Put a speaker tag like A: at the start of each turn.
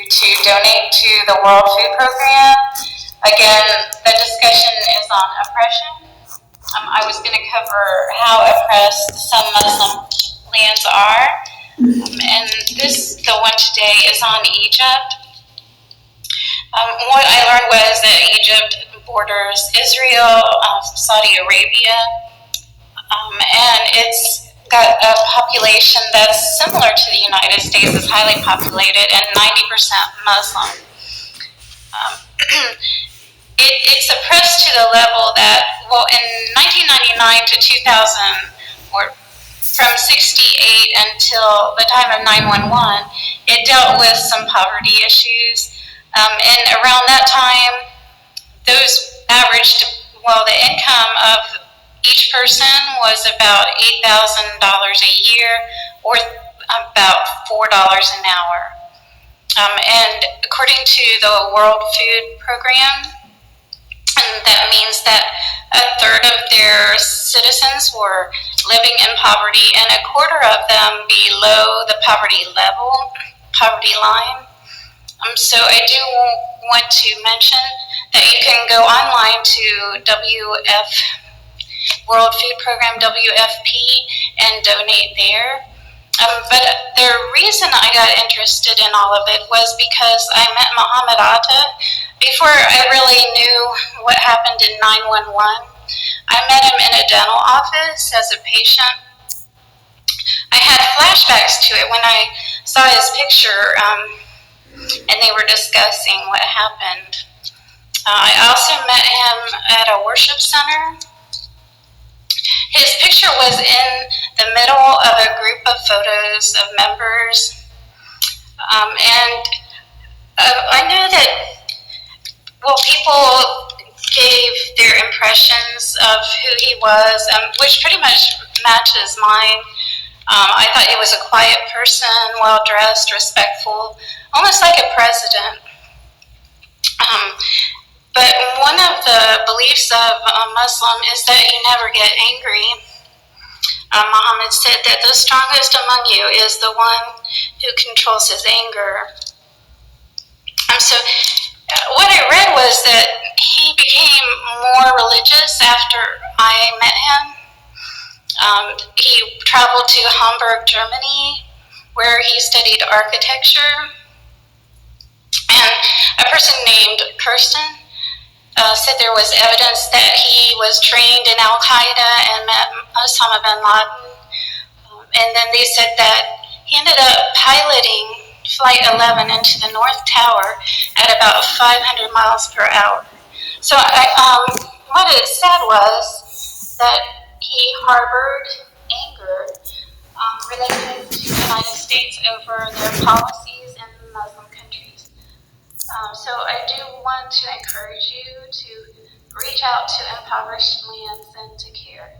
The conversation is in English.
A: to donate to the World Food Program. Again, the discussion is on oppression. I was going to cover how oppressed some Muslim lands are. And the one today is on Egypt. What I learned was that Egypt borders Israel, Saudi Arabia, and it's got a population that's similar to the United States. It's highly populated and 90% Muslim. It's oppressed to the level that, well, in 1999 to 2000, or from 68 until the time of 911, it dealt with some poverty issues. And around that time, those averaged, well, the income of each person was about $8,000 a year, or about $4 an hour. And according to the World Food Program, that means that a third of their citizens were living in poverty and a quarter of them below the poverty line. So I do want to mention that you can go online to World Food Program, WFP, and donate there. But the reason I got interested in all of it was because I met Mohamed Atta before I really knew what happened in 911. I met him in a dental office as a patient. I had flashbacks to it when I saw his picture, and they were discussing what happened. I also met him at a worship center. His picture was in the middle of a group of photos of members, and I knew that, well, people gave their impressions of who he was, which pretty much matches mine. I thought he was a quiet person, well-dressed, respectful, almost like a president. But one of the beliefs of a Muslim is that you never get angry. Muhammad said that the strongest among you is the one who controls his anger. So what I read was that he became more religious after I met him. He traveled to Hamburg, Germany, where he studied architecture. And a person named Kirsten said there was evidence that he was trained in Al-Qaeda and met Osama bin Laden. And then they said that he ended up piloting Flight 11 into the North Tower at about 500 miles per hour. So what it said was that he harbored anger related to the United States over their policies in Muslim countries. So I do want to encourage you to reach out to impoverished lands and to care.